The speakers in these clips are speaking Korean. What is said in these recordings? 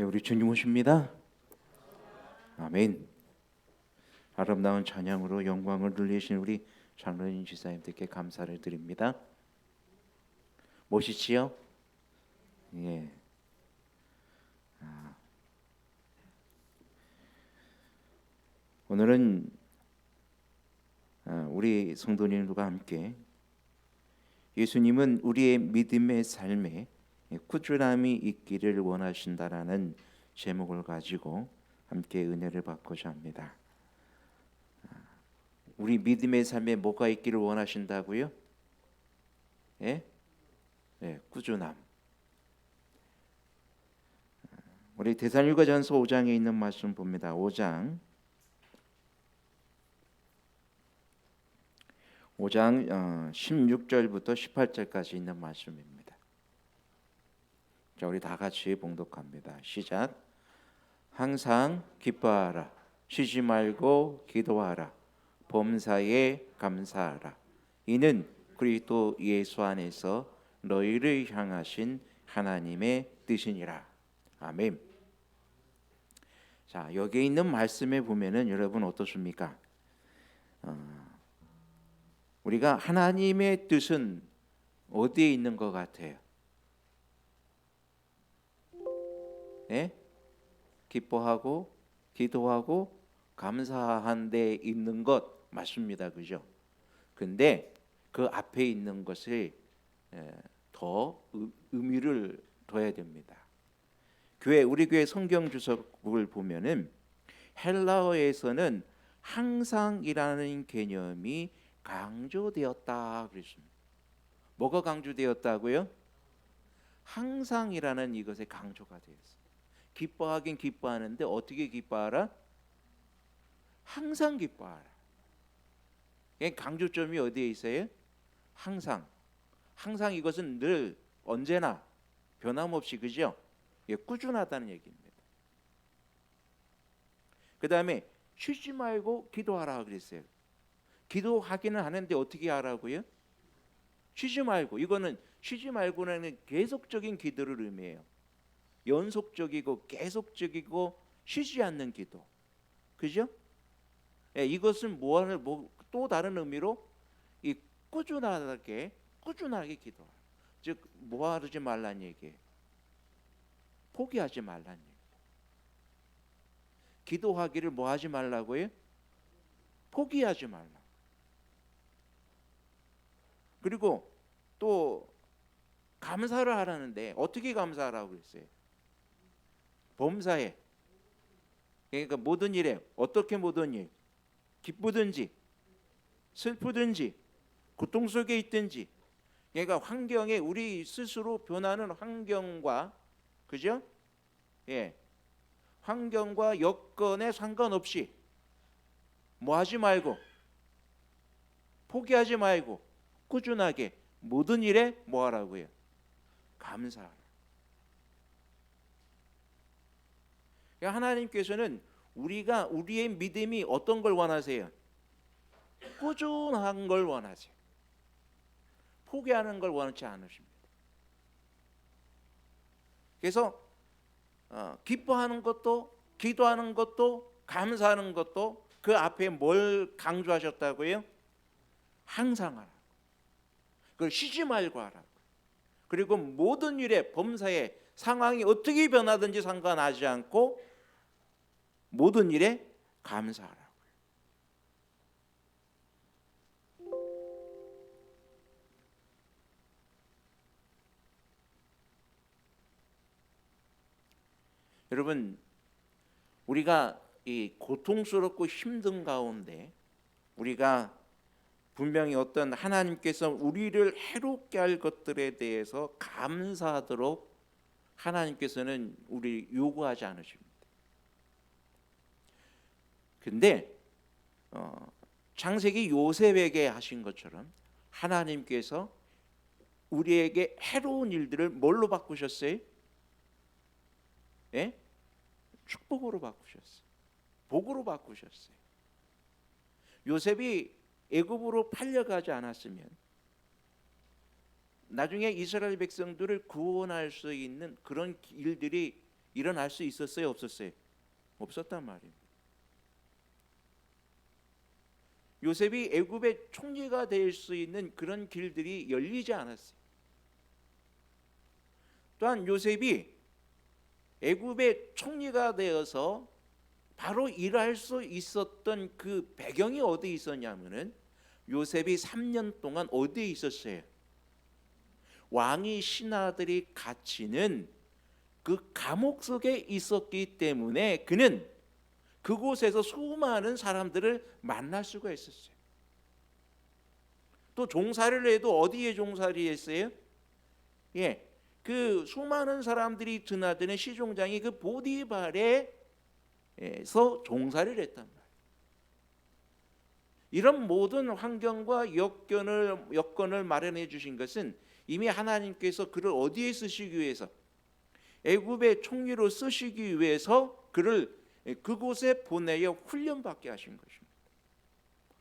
우리 주님 오십니다. 아멘. 아름다운 찬양으로 영광을 돌리신 우리 장로인 지사님들께 감사를 드립니다. 멋있지요? 예. 오늘은 우리 성도님들과 함께 예수님은 우리의 믿음의 삶에 꾸준함이 있기를 원하신다라는 제목을 가지고 함께 은혜를 받고자 합니다. 우리 믿음의 삶에 뭐가 있기를 원하신다고요? 예? 네, 꾸준함. 우리 데살로니가전서 5장에 있는 말씀 봅니다. 5장 16절부터 18절까지 있는 말씀입니다. 자, 우리 다 같이 봉독합니다. 시작. 항상 기뻐하라. 쉬지 말고 기도하라. 범사에 감사하라. 이는 그리스도 예수 안에서 너희를 향하신 하나님의 뜻이니라. 아멘. 자, 여기 있는 말씀에 보면은 여러분 어떻습니까? 우리가 하나님의 뜻은 어디에 있는 것 같아요? 예? 기뻐하고 기도하고 감사한 데 있는 것 맞습니다. 그죠? 근데 그 앞에 있는 것을 더 의미를 둬야 됩니다. 우리 교회 성경 주석을 보면은 헬라어에서는 항상이라는 개념이 강조되었다 그랬습니다. 뭐가 강조되었다고요? 항상이라는 이것에 강조가 되었어요. 기뻐하긴 기뻐하는데 어떻게 기뻐하라? 항상 기뻐하라. 강조점이 어디에 있어요? 항상. 항상 이것은 늘 언제나 변함없이, 그죠? 꾸준하다는 얘기입니다. 그 다음에 쉬지 말고 기도하라 그랬어요. 기도하기는 하는데 어떻게 하라고요? 쉬지 말고. 이거는 쉬지 말고는 계속적인 기도를 의미해요. 연속적이고 계속적이고 쉬지 않는 기도. 그죠? 이것은 또 다른 의미로 이 꾸준하게 기도하라. 즉 모아두지 말란 얘기예요. 포기하지 말란 얘기예요. 기도하기를 뭐 하지 말라고요? 포기하지 말라. 그리고 또 감사를 하라는데 어떻게 감사하라고 그랬어요? 범사에. 그러니까 모든 일에 어떻게 모든 일, 기쁘든지 슬프든지 고통 속에 있든지, 그러니까 환경에 우리 스스로 변하는 환경과, 그죠? 환경과 여건에 상관없이 뭐 하지 말고 포기하지 말고 꾸준하게 모든 일에 뭐 하라고요? 감사하라. 하나님께서는 우리의 믿음이 어떤 걸 원하세요? 꾸준한 걸 원하세요. 포기하는 걸 원하지 않으십니다. 그래서 기뻐하는 것도 기도하는 것도 감사하는 것도 그 앞에 뭘 강조하셨다고요? 항상 하라. 그걸 쉬지 말고 하라. 그리고 모든 일에 범사에 상황이 어떻게 변하든지 상관하지 않고 모든 일에 감사하라고요. 여러분, 우리가 이 고통스럽고 힘든 가운데 우리가 분명히 어떤 하나님께서 우리를 해롭게 할 것들에 대해서 감사하도록 하나님께서는 우리 요구하지 않으십니다. 근데 창세기 요셉에게 하신 것처럼 하나님께서 우리에게 해로운 일들을 뭘로 바꾸셨어요? 축복으로 바꾸셨어요. 복으로 바꾸셨어요. 요셉이 애굽으로 팔려가지 않았으면 나중에 이스라엘 백성들을 구원할 수 있는 그런 일들이 일어날 수 있었어요, 없었어요? 없었단 말입니다. 요셉이 애굽의 총리가 될 수 있는 그런 길들이 열리지 않았어요. 또한 요셉이 애굽의 총리가 되어서 바로 일할 수 있었던 그 배경이 어디에 있었냐면은 요셉이 3년 동안 어디에 있었어요? 왕의 신하들이 갇히는 그 감옥 속에 있었기 때문에 그는 그곳에서 수많은 사람들을 만날 수가 있었어요. 또 종살이를 해도 어디에 종살이 했어요? 예, 그 수많은 사람들이 드나드는 시종장이 그 보디발에서 종살이를 했단 말이에요. 이런 모든 환경과 여건을 마련해 주신 것은 이미 하나님께서 그를 어디에 쓰시기 위해서, 애굽의 총리로 쓰시기 위해서 그를 그곳에 보내어 훈련받게 하신 것입니다.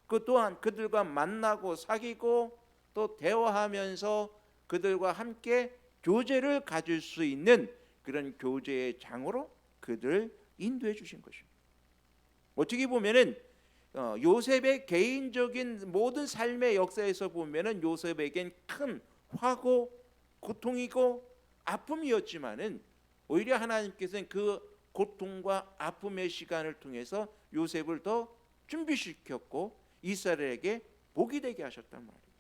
그 또한 그들과 만나고 사귀고 또 대화하면서 그들과 함께 교제를 가질 수 있는 그런 교제의 장으로 그들을 인도해 주신 것입니다. 어떻게 보면은 요셉의 개인적인 모든 삶의 역사에서 보면은 요셉에겐 큰 화고 고통이고 아픔이었지만은 오히려 하나님께서는 그 고통과 아픔의 시간을 통해서 요셉을 더 준비시켰고 이스라엘에게 복이 되게 하셨단 말이에요.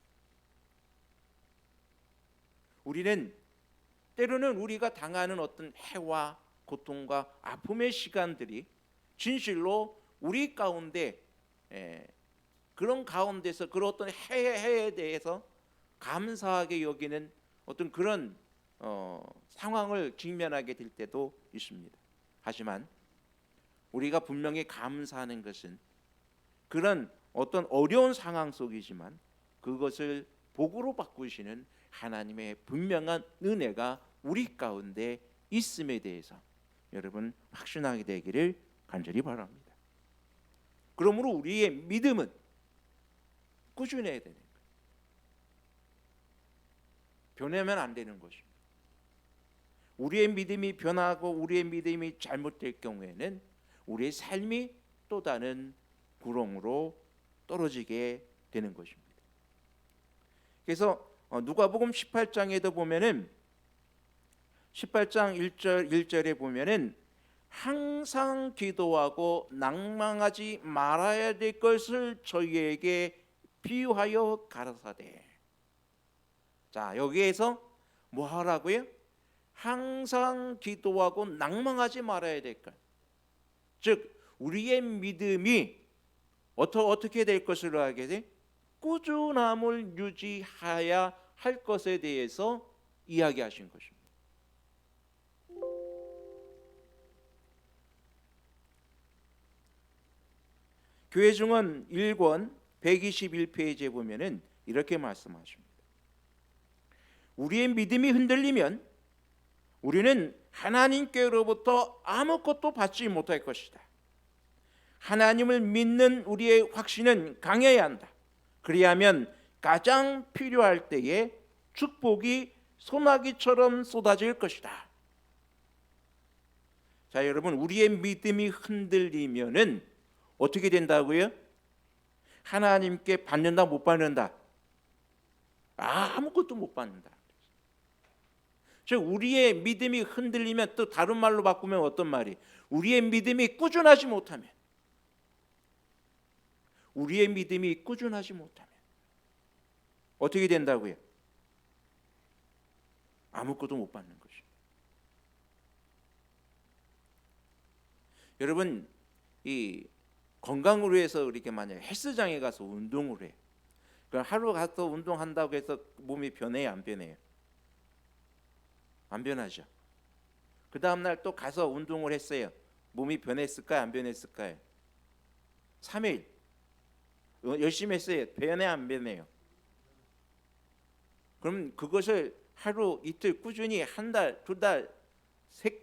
우리는 때로는 우리가 당하는 어떤 해와 고통과 아픔의 시간들이 진실로 우리 가운데 그런 가운데서 그런 어떤 해에 대해서 감사하게 여기는 어떤 그런 상황을 직면하게 될 때도 있습니다. 하지만 우리가 분명히 감사하는 것은 그런 어떤 어려운 상황 속이지만 그것을 복으로 바꾸시는 하나님의 분명한 은혜가 우리 가운데 있음에 대해서 여러분 확신하게 되기를 간절히 바랍니다. 그러므로 우리의 믿음은 꾸준해야 되는 거예요. 변하면 안 되는 것입니다. 우리의 믿음이 변하고 우리의 믿음이 잘못될 경우에는 우리의 삶이 또 다른 구렁으로 떨어지게 되는 것입니다. 그래서 누가복음 18장에도 보면은 18장 1절에 보면은 항상 기도하고 낭망하지 말아야 될 것을 저희에게 비유하여 가라사대. 자, 여기에서 뭐 하라고요? 항상 기도하고 낭망하지 말아야 될 것. 즉 우리의 믿음이 어떻게 될 것으로 하게 돼? 꾸준함을 유지해야 할 것에 대해서 이야기하신 것입니다. 교회증언 1권 121페이지에 보면은 이렇게 말씀하십니다. 우리의 믿음이 흔들리면 우리는 하나님께로부터 아무것도 받지 못할 것이다. 하나님을 믿는 우리의 확신은 강해야 한다. 그리하면 가장 필요할 때에 축복이 소나기처럼 쏟아질 것이다. 자, 여러분, 우리의 믿음이 흔들리면은 어떻게 된다고요? 하나님께 받는다 못 받는다? 아무것도 못 받는다. 즉 우리의 믿음이 흔들리면, 또 다른 말로 바꾸면 어떤 말이? 우리의 믿음이 꾸준하지 못하면, 우리의 믿음이 꾸준하지 못하면 어떻게 된다고요? 아무것도 못 받는 것입니다. 여러분, 이 건강을 위해서 이렇게 만약 헬스장에 가서 운동을 해. 그럼 하루 가서 운동한다고 해서 몸이 변해요, 안 변해요? 안 변하죠. 그 다음 날 또 가서 운동을 했어요. 몸이 변했을까요, 안 변했을까요? 3일 열심히 했어요. 변해, 안 변해요? 그럼 그것을 하루 이틀 꾸준히 한 달, 두 달, 세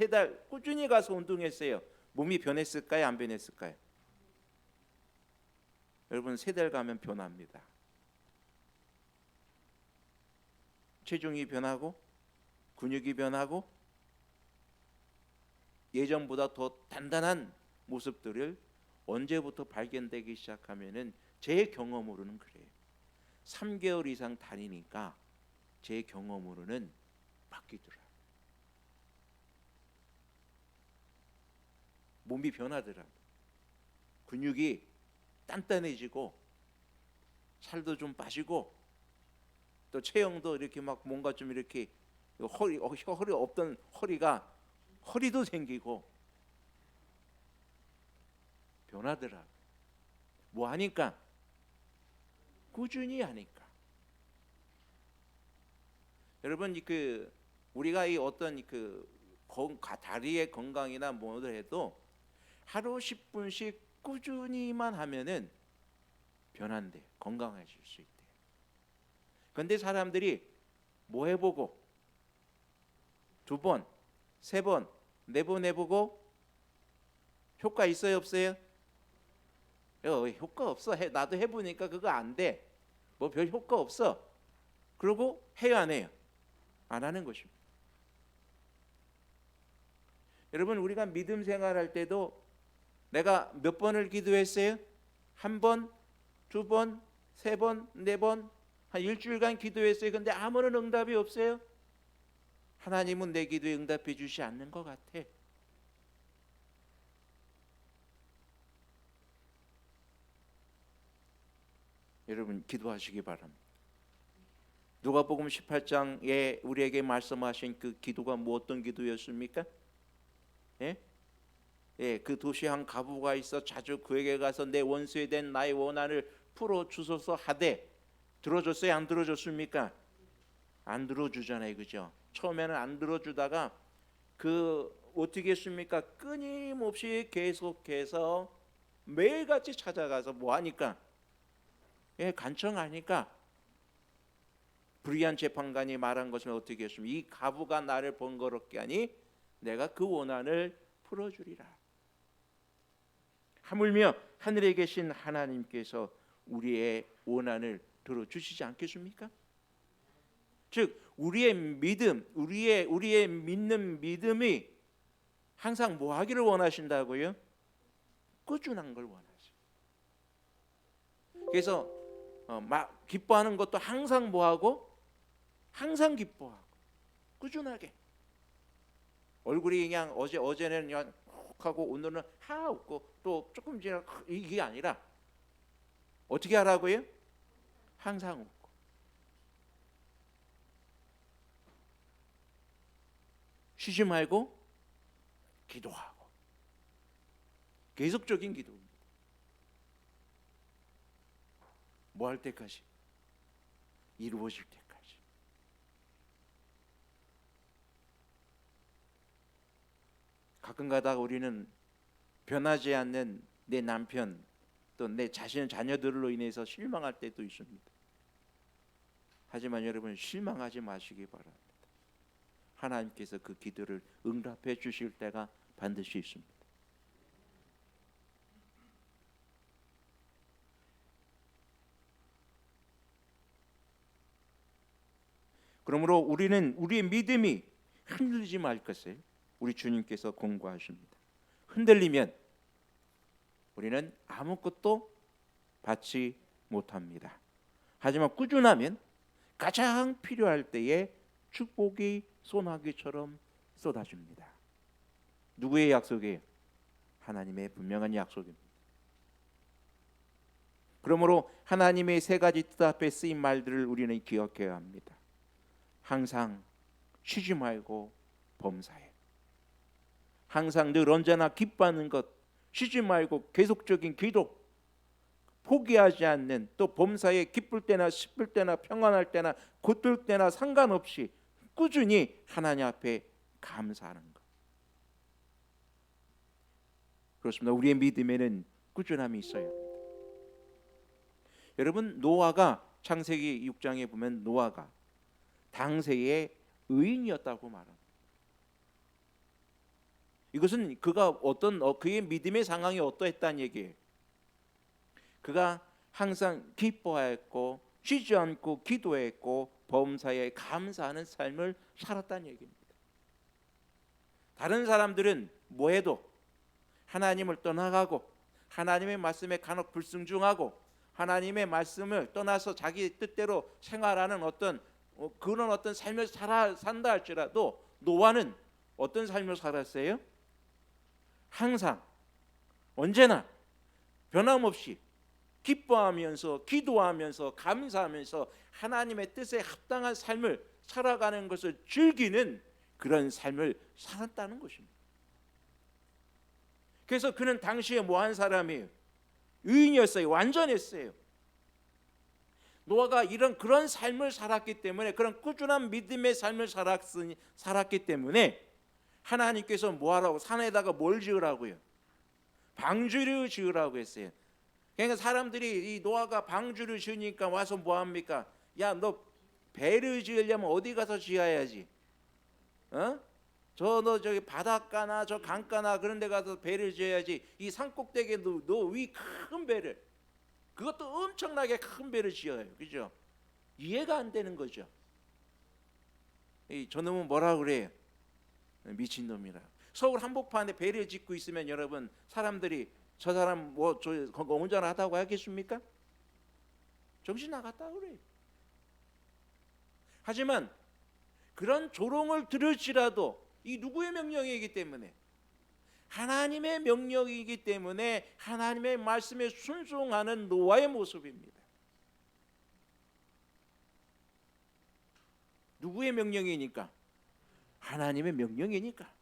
달 꾸준히 가서 운동했어요. 몸이 변했을까요, 안 변했을까요? 여러분, 3달 가면 변합니다. 체중이 변하고 근육이 변하고 예전보다 더 단단한 모습들을 언제부터 발견되기 시작하면은 제 경험으로는 그래요. 3개월 이상 다니니까 제 경험으로는 바뀌더라. 몸이 변하더라. 근육이 단단해지고 살도 좀 빠지고 또 체형도 이렇게 막 뭔가 좀 이렇게 허리 없던 허리도 생기고 변하더라. 뭐 하니까? 꾸준히 하니까. 여러분 우리가 이 어떤 다리의 건강이나 뭐를 해도 하루 10분씩 꾸준히만 하면은 변한대. 건강해질 수 있대. 그런데 사람들이 뭐 해보고 2번, 3번, 4번 해보고 효과 있어요, 없어요? 효과 없어. 나도 해보니까 그거 안 돼. 뭐 별 효과 없어. 그러고 해요, 안 해요? 안 하는 것입니다. 여러분, 우리가 믿음 생활할 때도 내가 몇 번을 기도했어요? 1번, 2번, 3번, 4번, 한 일주일간 기도했어요. 근데 아무런 응답이 없어요. 하나님은 내 기도에 응답해 주지 않는 것 같아. 여러분, 기도하시기 바랍니다. 누가복음 18장에 우리에게 말씀하신 그 기도가 어떤 기도였습니까? 예? 예, 그 도시에 한 과부가 있어 자주 그에게 가서 내 원수에 대한 나의 원한을 풀어 주소서 하되 들어줬어요? 안 들어줬습니까? 안 들어주잖아요, 그죠? 처음에는 안 들어주다가 어떻게 했습니까? 끊임없이 계속해서 매일같이 찾아가서 뭐 하니까? 예, 간청하니까 불의한 재판관이 말한 것은 어떻게 했습니까? 이 과부가 나를 번거롭게 하니 내가 그 원한을 풀어주리라. 하물며 하늘에 계신 하나님께서 우리의 원한을 들어주시지 않겠습니까? 즉 우리의 믿음, 우리의 믿는 믿음이 항상 뭐 하기를 원하신다고요? 꾸준한 걸 원하세요. 그래서 기뻐하는 것도 항상 뭐 하고? 항상 기뻐하고 꾸준하게. 얼굴이 그냥 어제는 그냥 하고 오늘은 하 웃고 또 조금 지나 이게 아니라 어떻게 하라고요? 항상 웃고. 쉬지 말고 기도하고. 계속적인 기도입니다. 뭐 할 때까지? 이루어질 때까지. 가끔 가다가 우리는 변하지 않는 내 남편 또 내 자녀들로 인해서 실망할 때도 있습니다. 하지만 여러분 실망하지 마시기 바랍니다. 하나님께서 그 기도를 응답해 주실 때가 반드시 있습니다. 그러므로 우리는 우리의 믿음이 흔들리지 말 것을 우리 주님께서 권고하십니다. 흔들리면 우리는 아무것도 받지 못합니다. 하지만 꾸준하면 가장 필요할 때에 축복이 소나기처럼 쏟아집니다. 누구의 약속이에요? 하나님의 분명한 약속입니다. 그러므로 하나님의 3가지 뜻 앞에 쓰인 말들을 우리는 기억해야 합니다. 항상 쉬지 말고 범사에. 항상 늘 언제나 기뻐하는 것, 쉬지 말고 계속적인 기도, 포기하지 않는, 또 범사에 기쁠 때나 슬플 때나 평안할 때나 곧들 때나 상관없이 꾸준히 하나님 앞에 감사하는 것. 그렇습니다. 우리의 믿음에는 꾸준함이 있어야 합니다. 여러분, 노아가 창세기 6장에 보면 노아가 당시의 의인이었다고 말합니다. 이것은 그가 그의 믿음의 상황이 어떠했다는 얘기예요. 그가 항상 기뻐했고 쉬지 않고 기도했고 범사에 감사하는 삶을 살았다는 얘기입니다. 다른 사람들은 뭐해도 하나님을 떠나가고 하나님의 말씀에 간혹 불순종하고 하나님의 말씀을 떠나서 자기 뜻대로 생활하는 그런 어떤 삶을 산다 할지라도 노아는 어떤 삶을 살았어요? 항상 언제나 변함없이 기뻐하면서 기도하면서 감사하면서 하나님의 뜻에 합당한 삶을 살아가는 것을 즐기는 그런 삶을 살았다는 것입니다. 그래서 그는 당시에 뭐한 사람이에요? 의인이었어요. 완전했어요. 노아가 그런 삶을 살았기 때문에, 그런 꾸준한 믿음의 삶을 살았기 때문에 하나님께서 뭐하라고, 산에다가 뭘 지으라고요? 방주를 지으라고 했어요. 그러니까 사람들이 이 노아가 방주를 지으니까 와서 뭐합니까? 야, 너 배를 지으려면 어디 가서 지어야지? 너 저기 바닷가나 저 강가나 그런 데 가서 배를 지어야지. 이 산꼭대기에 너 위 큰 배를, 그것도 엄청나게 큰 배를 지어요. 그죠? 이해가 안 되는 거죠. 저놈은 뭐라 그래요? 미친놈이라. 서울 한복판에 배를 짓고 있으면 여러분, 사람들이 저 사람 그거 운전하다고 하겠습니까? 정신 나갔다 그래요. 하지만 그런 조롱을 들을지라도 이 누구의 명령이기 때문에? 하나님의 명령이기 때문에 하나님의 말씀에 순종하는 노아의 모습입니다. 누구의 명령이니까? 하나님의 명령이니까.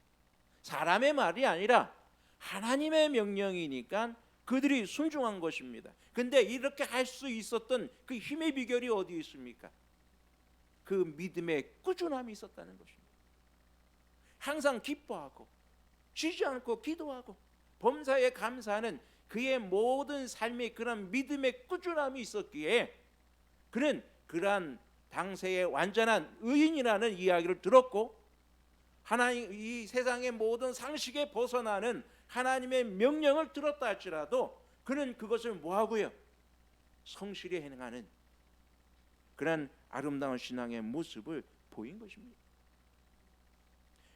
사람의 말이 아니라 하나님의 명령이니까 그들이 순종한 것입니다. 근데 이렇게 할 수 있었던 그 힘의 비결이 어디 있습니까? 그 믿음의 꾸준함이 있었다는 것입니다. 항상 기뻐하고 쉬지 않고 기도하고 범사에 감사하는 그의 모든 삶의 그런 믿음의 꾸준함이 있었기에 그는 그러한 당세의 완전한 의인이라는 이야기를 들었고, 하나님, 이 세상의 모든 상식에 벗어나는 하나님의 명령을 들었다 할지라도 그는 그것을 뭐하고요? 성실히 행하는 그런 아름다운 신앙의 모습을 보인 것입니다.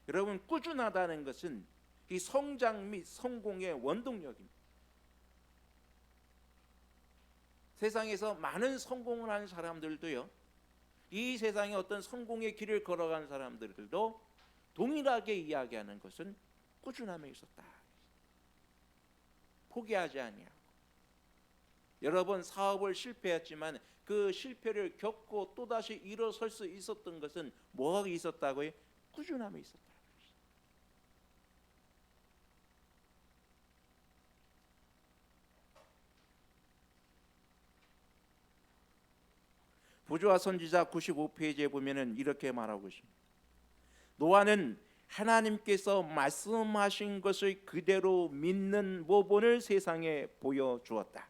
여러분, 꾸준하다는 것은 이 성장 및 성공의 원동력입니다. 세상에서 많은 성공을 하는 사람들도요, 이 세상의 어떤 성공의 길을 걸어간 사람들도 동일하게 이야기하는 것은 꾸준함에 있었다. 포기하지 아니하고. 여러 번 사업을 실패했지만 그 실패를 겪고 또다시 일어설 수 있었던 것은 뭐가 있었다고요? 꾸준함에 있었다. 부조와 선지자 95페이지에 보면은 이렇게 말하고 있습니다. 노아는 하나님께서 말씀하신 것을 그대로 믿는 모본을 세상에 보여주었다.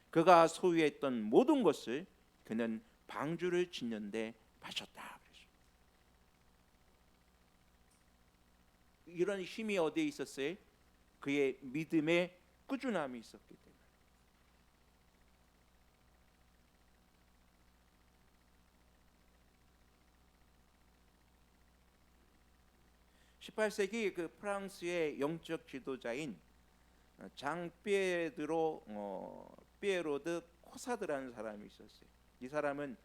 그가 소유했던 모든 것을 그는 방주를 짓는데 바쳤다. 이런 힘이 어디에 있었어요? 그의 믿음의 꾸준함이 있었기 때문에. 18세기 그 프랑스의 영적 지도자인 장 피에로드 코사드라는 사람이 있었어요. 이 사람은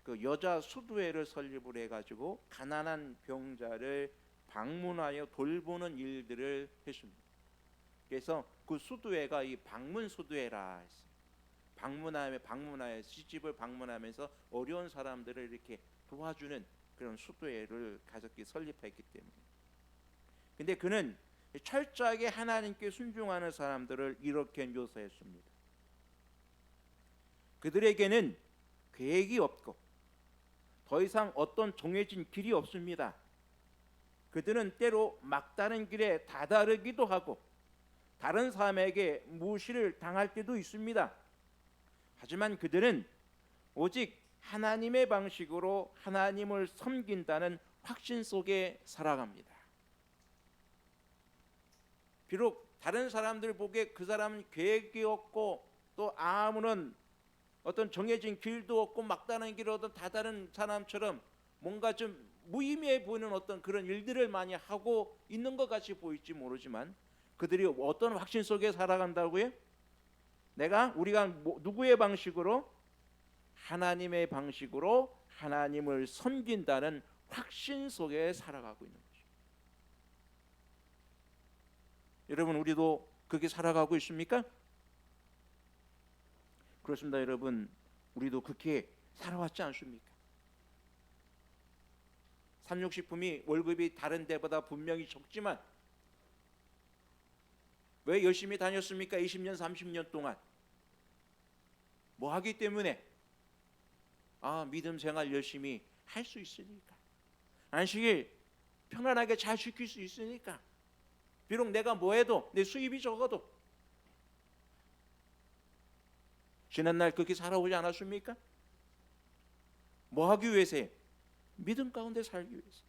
그 여자 수도회를 설립을 해가지고 가난한 병자를 방문하여 돌보는 일들을 했습니다. 그래서 그 수도회가 이 방문 수도회라 했어요. 방문하여 시집을 방문하면서 어려운 사람들을 이렇게 도와주는 그런 수도회를 가볍게 설립했기 때문에. 근데 그는 철저하게 하나님께 순종하는 사람들을 이렇게 묘사했습니다. 그들에게는 계획이 없고 더 이상 어떤 정해진 길이 없습니다. 그들은 때로 막다른 길에 다다르기도 하고 다른 사람에게 무시를 당할 때도 있습니다. 하지만 그들은 오직 하나님의 방식으로 하나님을 섬긴다는 확신 속에 살아갑니다. 비록 다른 사람들 보기에 그 사람은 계획이 없고 또 아무런 어떤 정해진 길도 없고 막다른 길을 얻은 다다른 사람처럼 뭔가 좀 무의미해 보이는 어떤 그런 일들을 많이 하고 있는 것 같이 보일지 모르지만 그들이 어떤 확신 속에 살아간다고요? 우리가 누구의 방식으로? 하나님의 방식으로 하나님을 섬긴다는 확신 속에 살아가고 있는 거죠. 여러분, 우리도 그렇게 살아가고 있습니까? 그렇습니다. 여러분, 우리도 그렇게 살아왔지 않습니까? 삼육식품이 월급이 다른 데보다 분명히 적지만 왜 열심히 다녔습니까? 20년 30년 동안 뭐 하기 때문에? 믿음 생활 열심히 할 수 있으니까, 안식일 편안하게 잘 지킬 수 있으니까, 비록 내가 뭐 해도 내 수입이 적어도. 지난날 그렇게 살아오지 않았습니까? 뭐 하기 위해서요? 믿음 가운데 살기 위해서.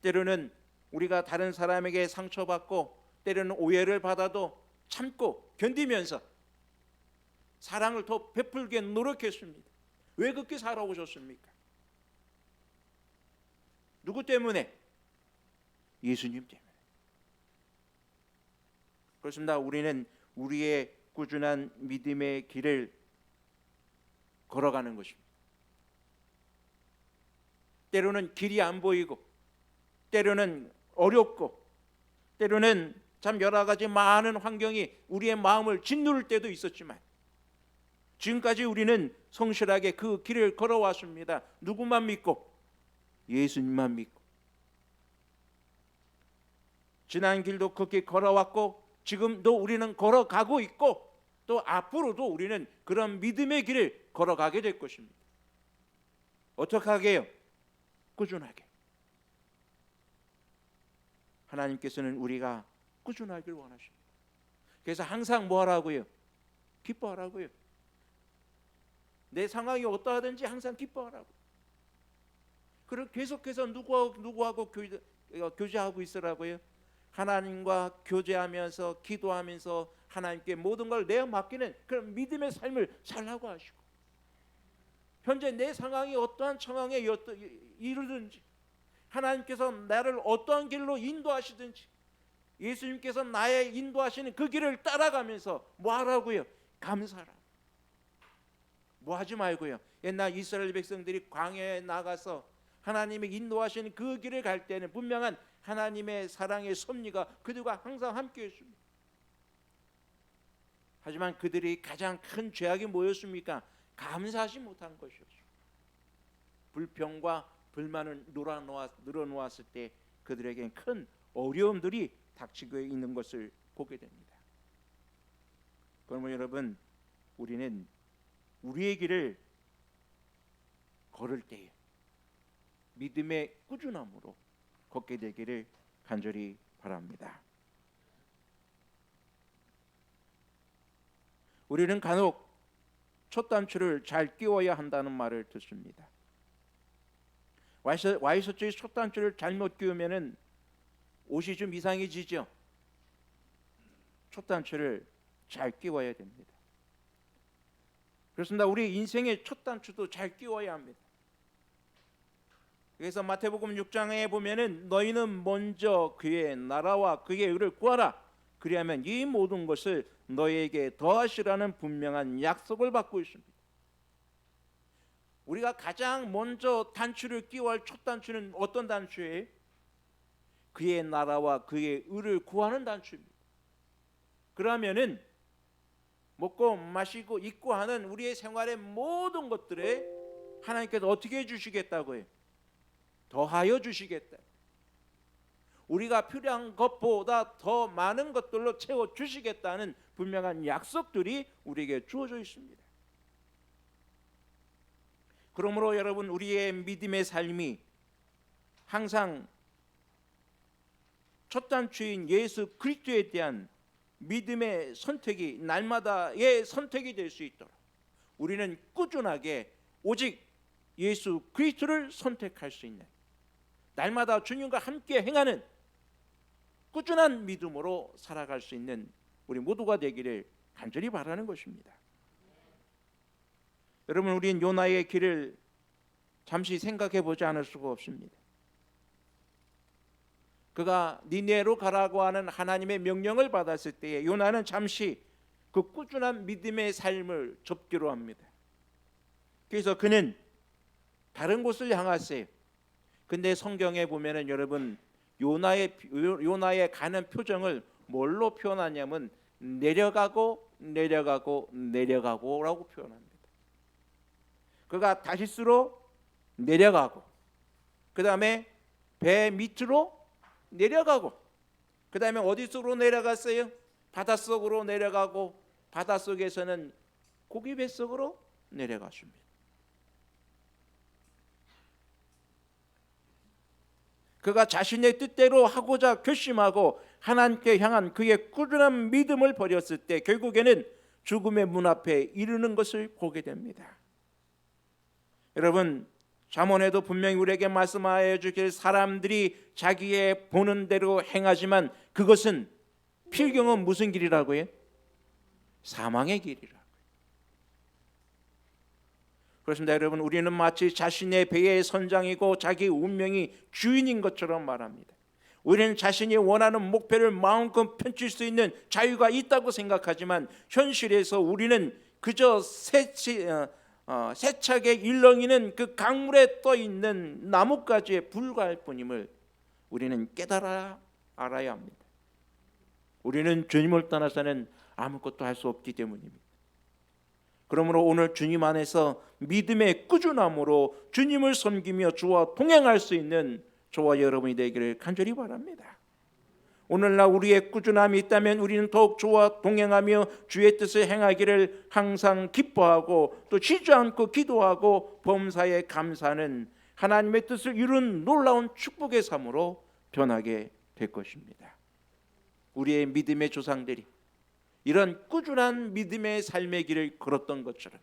때로는 우리가 다른 사람에게 상처받고 때로는 오해를 받아도 참고 견디면서 사랑을 더 베풀게 노력했습니다. 왜 그렇게 살아오셨습니까? 누구 때문에? 예수님 때문에. 그렇습니다. 우리는 우리의 꾸준한 믿음의 길을 걸어가는 것입니다. 때로는 길이 안 보이고, 때로는 어렵고, 때로는 참 여러 가지 많은 환경이 우리의 마음을 짓누를 때도 있었지만 지금까지 우리는 성실하게 그 길을 걸어왔습니다. 누구만 믿고? 예수님만 믿고. 지난 길도 그렇게 걸어왔고 지금도 우리는 걸어가고 있고 또 앞으로도 우리는 그런 믿음의 길을 걸어가게 될 것입니다. 어떻게 하게요? 꾸준하게. 하나님께서는 우리가 꾸준하길 원하십니다. 그래서 항상 뭐 하라고요? 기뻐하라고요. 내 상황이 어떠하든지 항상 기뻐하라고. 그리고 계속해서 누구하고 교제하고 있으라고요. 하나님과 교제하면서 기도하면서 하나님께 모든 걸 내어 맡기는 그런 믿음의 삶을 살라고 하시고, 현재 내 상황이 어떠한 상황에 이르든지 하나님께서 나를 어떠한 길로 인도하시든지 예수님께서 나의 인도하시는 그 길을 따라가면서 뭐 하라고요? 감사하라. 뭐 하지 말고요. 옛날 이스라엘 백성들이 광야에 나가서 하나님이 인도하시는 그 길을 갈 때는 분명한 하나님의 사랑의 섭리가 그들과 항상 함께 했습니다. 하지만 그들이 가장 큰 죄악이 뭐였습니까? 감사하지 못한 것이었습니다. 불평과 불만을 늘어놓았을 때 그들에겐 큰 어려움들이 닥치고 있는 것을 보게 됩니다. 그러면 여러분, 우리는 우리의 길을 걸을 때에 믿음의 꾸준함으로 걷게 되기를 간절히 바랍니다. 우리는 간혹 첫 단추를 잘 끼워야 한다는 말을 듣습니다. 와이셔츠의 첫 단추를 잘못 끼우면은 옷이 좀 이상해지죠. 첫 단추를 잘 끼워야 됩니다. 그렇습니다. 우리 인생의 첫 단추도 잘 끼워야 합니다. 그래서 마태복음 6장에 보면은 너희는 먼저 그의 나라와 그의 의를 구하라. 그리하면 이 모든 것을 너희에게 더하시라는 분명한 약속을 받고 있습니다. 우리가 가장 먼저 단추를 끼워야 할 첫 단추는 어떤 단추예요? 그의 나라와 그의 의를 구하는 단추입니다. 그러면은 먹고 마시고 입고 하는 우리의 생활의 모든 것들에 하나님께서 어떻게 해주시겠다고요? 더하여 주시겠다. 우리가 필요한 것보다 더 많은 것들로 채워주시겠다는 분명한 약속들이 우리에게 주어져 있습니다. 그러므로 여러분, 우리의 믿음의 삶이 항상 첫 단추인 예수 그리스도에 대한 믿음의 선택이 날마다의 선택이 될 수 있도록 우리는 꾸준하게 오직 예수 그리스도를 선택할 수 있는, 날마다 주님과 함께 행하는 꾸준한 믿음으로 살아갈 수 있는 우리 모두가 되기를 간절히 바라는 것입니다. 여러분, 우리는 요나의 길을 잠시 생각해 보지 않을 수가 없습니다. 그가 니네로 가라고 하는 하나님의 명령을 받았을 때에 요나는 잠시 그 꾸준한 믿음의 삶을 접기로 합니다. 그래서 그는 다른 곳을 향했어요. 근데 성경에 보면은 여러분 요나의 가는 표정을 뭘로 표현하냐면 내려가고 내려가고 내려가고라고 표현합니다. 그가 다시스로 내려가고, 그 다음에 배 밑으로 내려가고, 그 다음에 어디서로 내려갔어요? 바닷속으로 내려가고, 바닷속에서는 고기 뱃속으로 내려갔습니다. 그가 자신의 뜻대로 하고자 결심하고 하나님께 향한 그의 꾸준한 믿음을 버렸을 때 결국에는 죽음의 문 앞에 이르는 것을 보게 됩니다. 여러분, 잠언에도 분명히 우리에게 말씀하여 주길 사람들이 자기의 보는 대로 행하지만 그것은 필경은 무슨 길이라고요? 사망의 길이라고요. 그렇습니다. 여러분, 우리는 마치 자신의 배의 선장이고 자기 운명이 주인인 것처럼 말합니다. 우리는 자신이 원하는 목표를 마음껏 펼칠 수 있는 자유가 있다고 생각하지만 현실에서 우리는 그저 세차게 일렁이는 그 강물에 떠 있는 나뭇가지에 불과할 뿐임을 우리는 깨달아 알아야 합니다. 우리는 주님을 떠나서는 아무것도 할 수 없기 때문입니다. 그러므로 오늘 주님 안에서 믿음의 꾸준함으로 주님을 섬기며 주와 동행할 수 있는 저와 여러분이 되기를 간절히 바랍니다. 오늘날 우리의 꾸준함이 있다면 우리는 더욱 주와 동행하며 주의 뜻을 행하기를 항상 기뻐하고 또 쉬지 않고 기도하고 범사에 감사하는 하나님의 뜻을 이룬 놀라운 축복의 삶으로 변하게 될 것입니다. 우리의 믿음의 조상들이 이런 꾸준한 믿음의 삶의 길을 걸었던 것처럼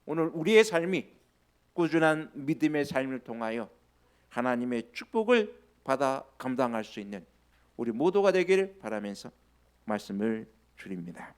오늘 우리의 삶이 꾸준한 믿음의 삶을 통하여 하나님의 축복을 받아 감당할 수 있는 우리 모두가 되기를 바라면서 말씀을 드립니다.